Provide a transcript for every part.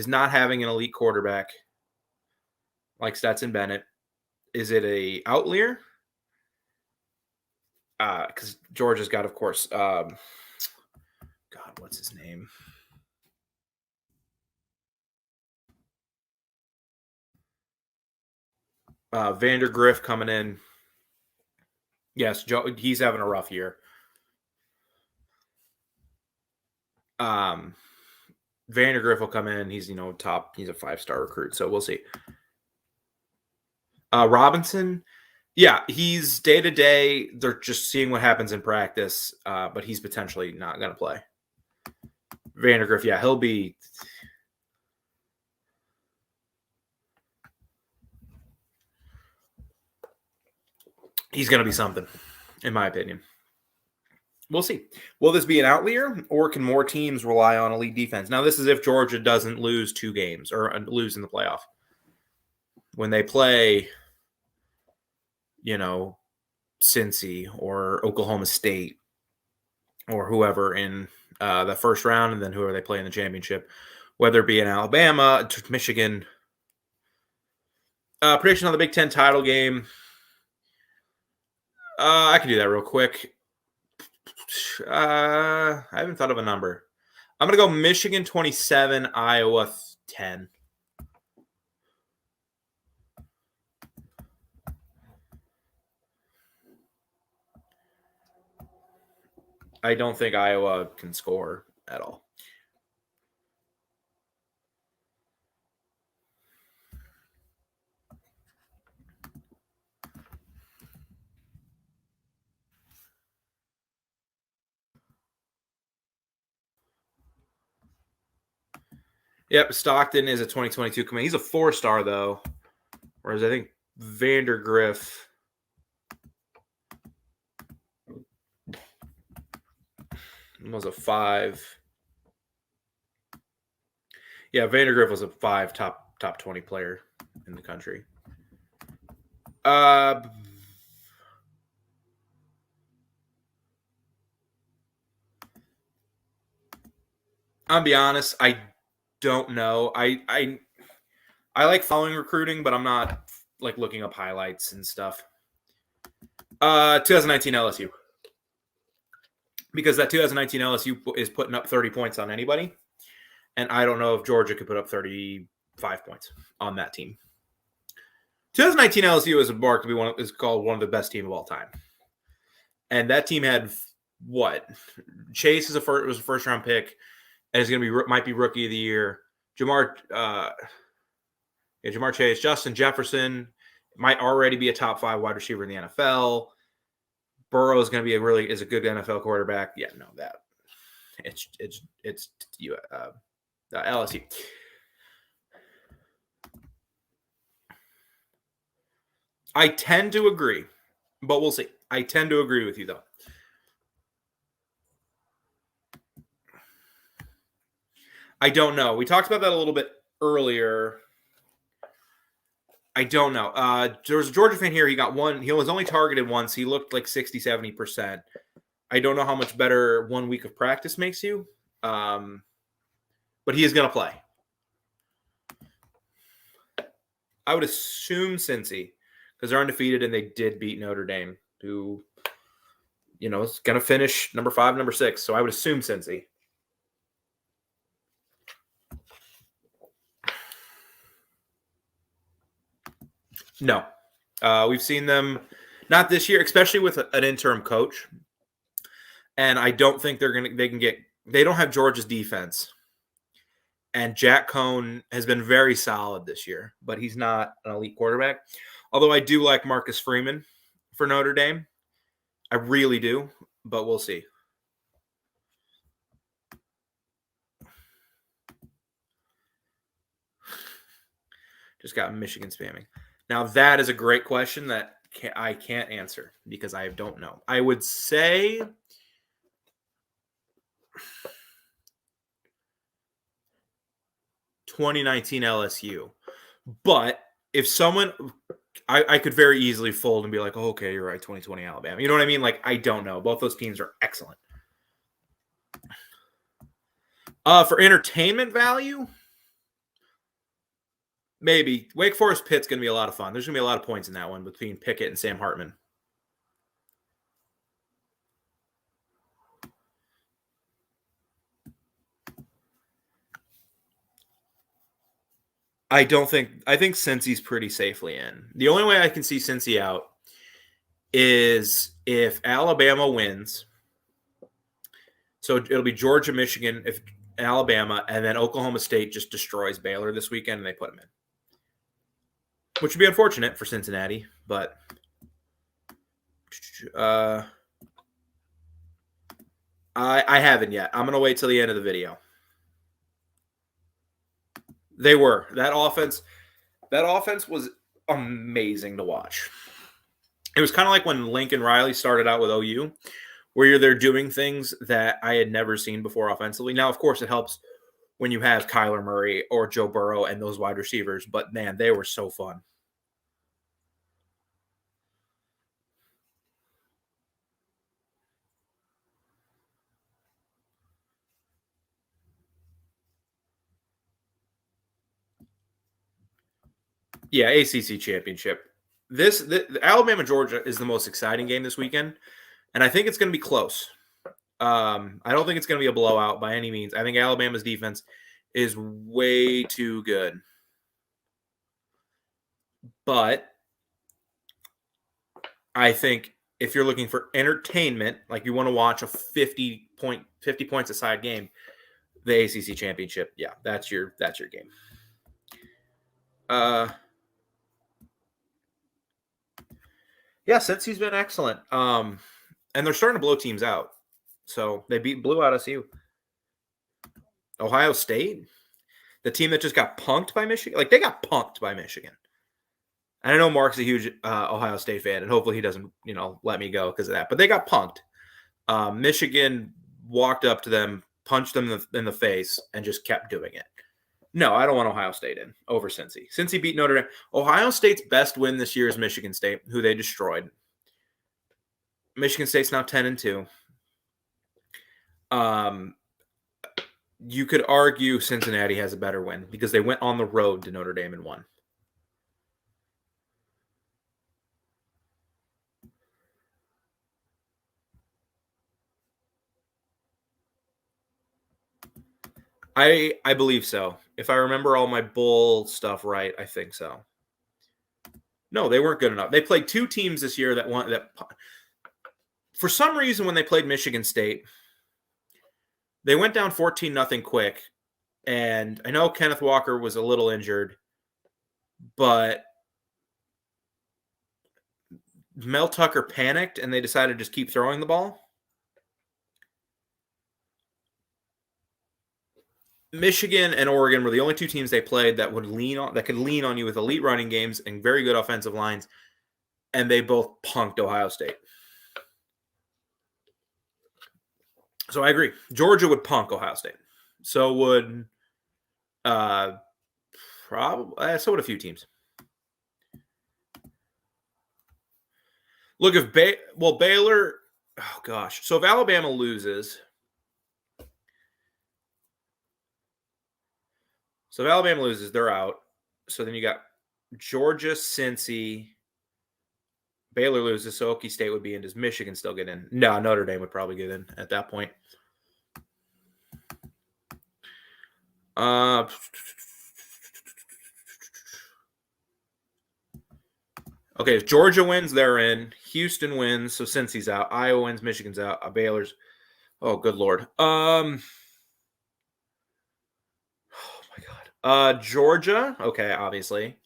is not having an elite quarterback like Stetson Bennett. Is it a outlier? Because Georgia's got, of course, God, what's his name? Vandergriff coming in. Yes, he's having a rough year. Vandergriff will come in. He's, top. He's a 5-star recruit, so we'll see. Robinson, yeah, he's day-to-day. They're just seeing what happens in practice, but he's potentially not going to play. Vandergriff, yeah, he'll be... He's going to be something, in my opinion. We'll see. Will this be an outlier, or can more teams rely on elite defense? Now, this is if Georgia doesn't lose 2 games or lose in the playoff. When they play, Cincy or Oklahoma State or whoever in the first round, and then whoever they play in the championship, whether it be in Alabama, Michigan. Prediction on the Big Ten title game. I can do that real quick. I haven't thought of a number. I'm going to go Michigan 27, Iowa 10. I don't think Iowa can score at all. Yep, Stockton is a 2022 command. He's a 4-star, though. Whereas I think Vandergriff was a 5. Yeah, Vandergriff was a 5 top 20 player in the country. I'll be honest, I don't know. I like following recruiting, but I'm not like looking up highlights and stuff. 2019 LSU. Because that 2019 LSU is putting up 30 points on anybody. And I don't know if Georgia could put up 35 points on that team. 2019 LSU is marked to be is called one of the best teams of all time. And that team had what? Chase was a first round pick, and is going to be might be rookie of the year. Jamar Chase, Justin Jefferson might already be a top 5 wide receiver in the NFL. Burrow is going to be a good NFL quarterback. Yeah, no, that it's LSU. I tend to agree, but we'll see. I tend to agree with you, though. I don't know. We talked about that a little bit earlier. I don't know. There was a Georgia fan here. He got one. He was only targeted once. He looked like 60, 70%. I don't know how much better 1 week of practice makes you. But he is going to play. I would assume Cincy, because they're undefeated and they did beat Notre Dame, who, is going to finish number 5, number 6. So I would assume Cincy. No. We've seen them not this year, especially with an interim coach. And I don't think they don't have Georgia's defense. And Jack Cohn has been very solid this year, but he's not an elite quarterback. Although I do like Marcus Freeman for Notre Dame. I really do, but we'll see. Just got Michigan spamming. Now, that is a great question that I can't answer because I don't know. I would say (2019) LSU. But if someone – I could very easily fold and be like, oh, okay, you're right, 2020 Alabama. You know what I mean? Like, I don't know. Both those teams are excellent. For entertainment value – Maybe. Wake Forest Pitt's going to be a lot of fun. There's going to be a lot of points in that one between Pickett and Sam Hartman. I think Cincy's pretty safely in. The only way I can see Cincy out is if Alabama wins. So it'll be Georgia, Michigan, if Alabama, and then Oklahoma State just destroys Baylor this weekend and they put them in. Which would be unfortunate for Cincinnati, but I haven't yet. I'm going to wait till the end of the video. They were. That offense was amazing to watch. It was kind of like when Lincoln Riley started out with OU, where they're doing things that I had never seen before offensively. Now, of course, it helps when you have Kyler Murray or Joe Burrow and those wide receivers, but man, they were so fun. Yeah, ACC championship. The Alabama Georgia is the most exciting game this weekend, and I think it's going to be close. I don't think it's going to be a blowout by any means. I think Alabama's defense is way too good, but I think if you're looking for entertainment, like you want to watch a 50 points aside game, the ACC championship, yeah, that's your game. Yeah, since he's been excellent. And they're starting to blow teams out. So they blew out SU. Ohio State, the team that just got punked by Michigan. Like, they got punked by Michigan. And I know Mark's a huge Ohio State fan, and hopefully he doesn't, let me go because of that. But they got punked. Michigan walked up to them, punched them in the face, and just kept doing it. No, I don't want Ohio State in over Cincy. Cincy beat Notre Dame. Ohio State's best win this year is Michigan State, who they destroyed. Michigan State's now 10-2. You could argue Cincinnati has a better win because they went on the road to Notre Dame and won. I believe so. If I remember all my bull stuff right, I think so. No, they weren't good enough. They played two teams this year that won. That for some reason, when they played Michigan State, they went down 14-0 quick. And I know Kenneth Walker was a little injured, but Mel Tucker panicked and they decided to just keep throwing the ball. Michigan and Oregon were the only two teams they played that could lean on you with elite running games and very good offensive lines, and they both punked Ohio State. So I agree. Georgia would punk Ohio State. So would probably so would a few teams. Look, if Baylor, oh gosh. So if Alabama loses, they're out. So then you got Georgia, Cincy. Baylor loses, so Okie State would be in. Does Michigan still get in? No, Notre Dame would probably get in at that point. Okay, if Georgia wins, they're in. Houston wins, so Cincy's out. Iowa wins, Michigan's out. Baylor's. Oh, good Lord. Oh my God. Georgia. Okay, obviously.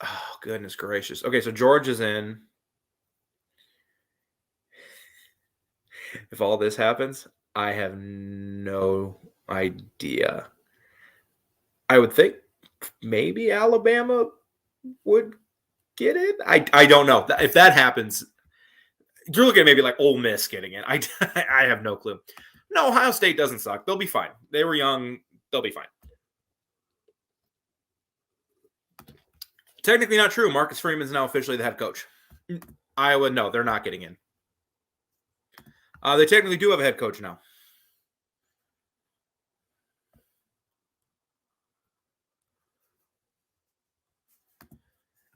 Oh, goodness gracious. Okay, so Georgia's in. If all this happens, I have no idea. I would think maybe Alabama would get in. I don't know. If that happens, you're looking at maybe like Ole Miss getting in. I have no clue. No, Ohio State doesn't suck. They'll be fine. They were young. They'll be fine. Technically not true. Marcus Freeman's now officially the head coach. Iowa, no, they're not getting in. They technically do have a head coach now.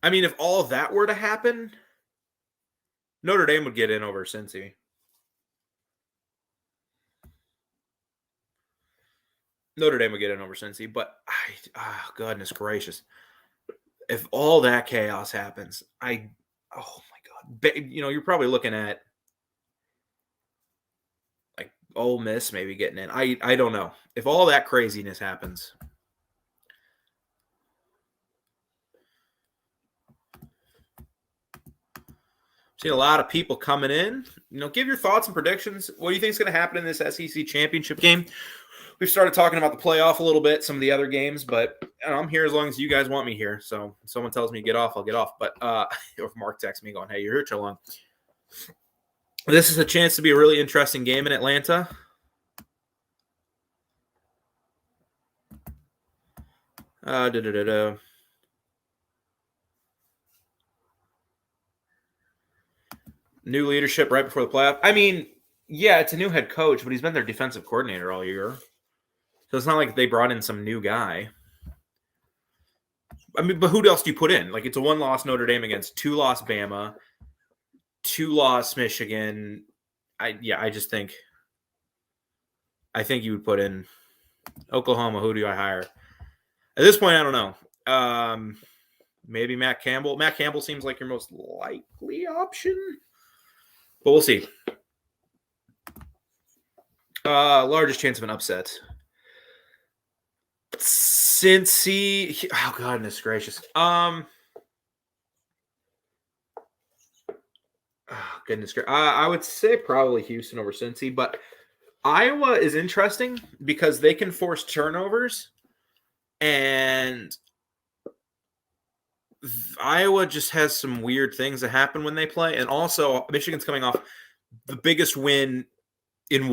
I mean, if all of that were to happen, Notre Dame would get in over Cincy. Notre Dame would get in over Cincy, but goodness gracious, if all that chaos happens, oh my god, you're probably looking at like Ole Miss maybe getting in. I don't know if all that craziness happens. Seen a lot of people coming in. Give your thoughts and predictions. What do you think is going to happen in this SEC championship game? We've started talking about the playoff a little bit, some of the other games, but I'm here as long as you guys want me here. So if someone tells me to get off, I'll get off. But if Mark texts me going, "Hey, you're here too long," this is a chance to be a really interesting game in Atlanta. New leadership right before the playoff. I mean, yeah, it's a new head coach, but he's been their defensive coordinator all year. So it's not like they brought in some new guy. I mean, but who else do you put in? Like, it's a 1-loss Notre Dame against 2-loss Bama, 2-loss Michigan. I think you would put in Oklahoma. Who do I hire? At this point, I don't know. Maybe Matt Campbell. Matt Campbell seems like your most likely option, but we'll see. Largest chance of an upset. Cincy. Oh, goodness gracious. Goodness gracious. I would say probably Houston over Cincy, but Iowa is interesting because they can force turnovers, and Iowa just has some weird things that happen when they play. And also, Michigan's coming off the biggest win in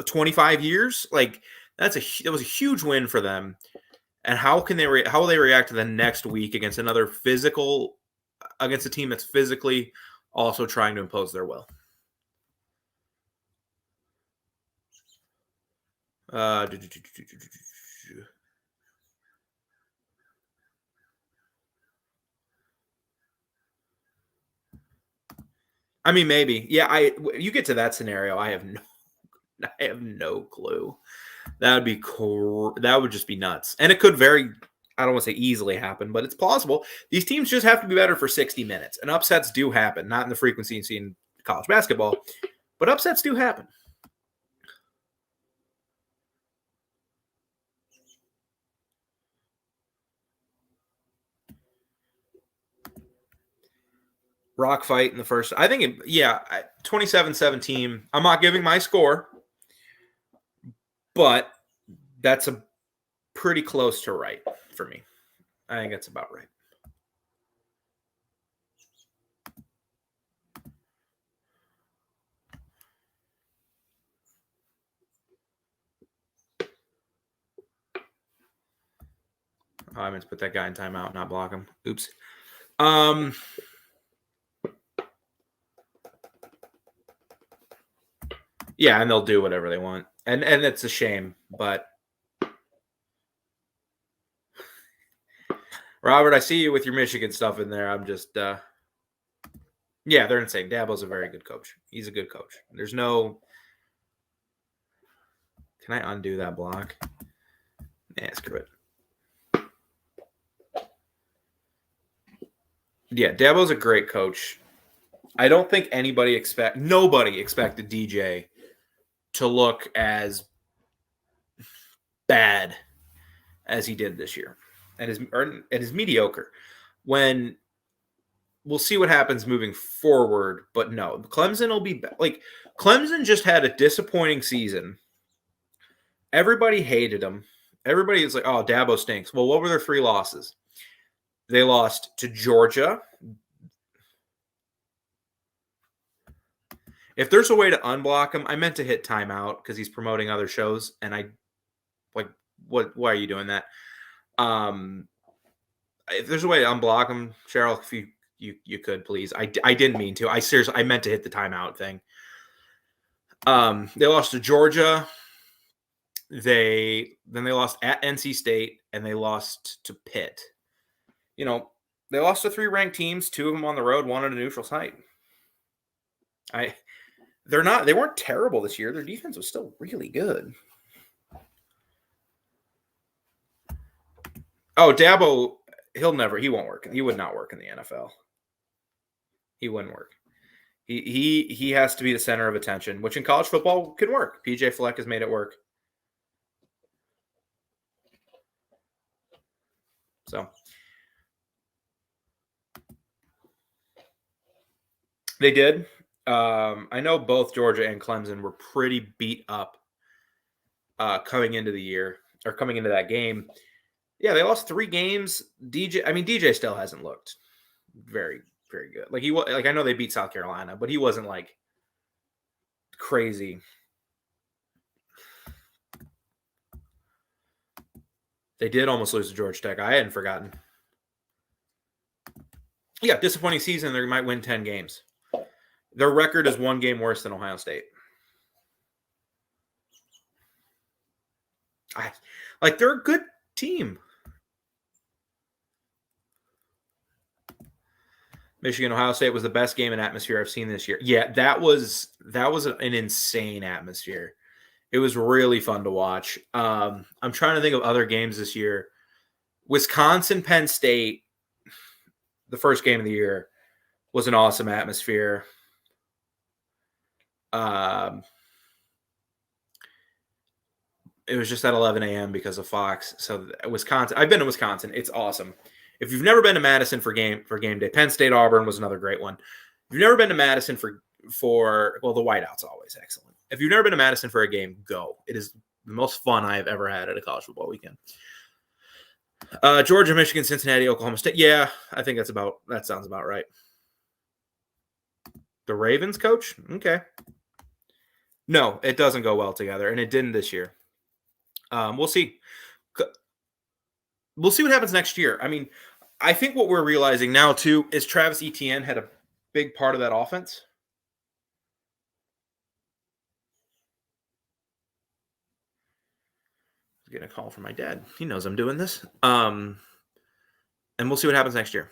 25 years? Like, that was a huge win for them. And how will they react to the next week against against a team that's physically also trying to impose their will? I mean, maybe. Yeah, you get to that scenario, I have no clue. That would be cool. That would just be nuts. And it could I don't want to say easily happen, but it's plausible. These teams just have to be better for 60 minutes. And upsets do happen, not in the frequency you see in college basketball, but upsets do happen. Rock fight in the first. I think, 27-17. I'm not giving my score, but that's a pretty close to right for me. I think that's about right. Oh, I meant to put that guy in timeout, not block him. Oops. Yeah, and they'll do whatever they want. And it's a shame, but Robert, I see you with your Michigan stuff in there. I'm just yeah, they're insane. Dabo's a very good coach. He's a good coach. There's no Can I undo that block? Nah, screw it. Yeah, Dabo's a great coach. I don't think nobody expected DJ to look as bad as he did this year, and is mediocre. When we'll see what happens moving forward, but no, Clemson will be like Clemson just had a disappointing season. Everybody hated him. Everybody was like, "Oh, Dabo stinks." Well, what were their 3 losses? They lost to Georgia. If there's a way to unblock him, I meant to hit timeout because he's promoting other shows, and I like what? Why are you doing that? If there's a way to unblock him, Cheryl, if you could please. I didn't mean to. I meant to hit the timeout thing. They lost to Georgia. They lost at NC State, and they lost to Pitt. You know, they lost to 3 ranked teams, 2 of them on the road, 1 at a neutral site. They weren't terrible this year. Their defense was still really good. Oh, Dabo, he won't work. He would not work in the NFL. He wouldn't work. He has to be the center of attention, which in college football can work. PJ Fleck has made it work. So they did. I know both Georgia and Clemson were pretty beat up coming into the year or coming into that game. Yeah, they lost 3 games. DJ still hasn't looked very, very good. I know they beat South Carolina, but he wasn't like crazy. They did almost lose to Georgia Tech. I hadn't forgotten. Yeah, disappointing season. They might win 10 games. Their record is 1 game worse than Ohio State. They're a good team. Michigan, Ohio State was the best game in atmosphere I've seen this year. Yeah, that was an insane atmosphere. It was really fun to watch. I'm trying to think of other games this year. Wisconsin, Penn State, the first game of the year, was an awesome atmosphere. It was just at 11 a.m. because of Fox. So Wisconsin, I've been to Wisconsin. It's awesome. If you've never been to Madison for game day, Penn State Auburn was another great one. If you've never been to Madison for the whiteout's always excellent. If you've never been to Madison for a game, go. It is the most fun I have ever had at a college football weekend. Georgia, Michigan, Cincinnati, Oklahoma State. Yeah, I think that sounds about right. The Ravens coach? Okay. No, it doesn't go well together, and it didn't this year. We'll see. We'll see what happens next year. I mean, I think what we're realizing now, too, is Travis Etienne had a big part of that offense. I'm getting a call from my dad. He knows I'm doing this. And we'll see what happens next year.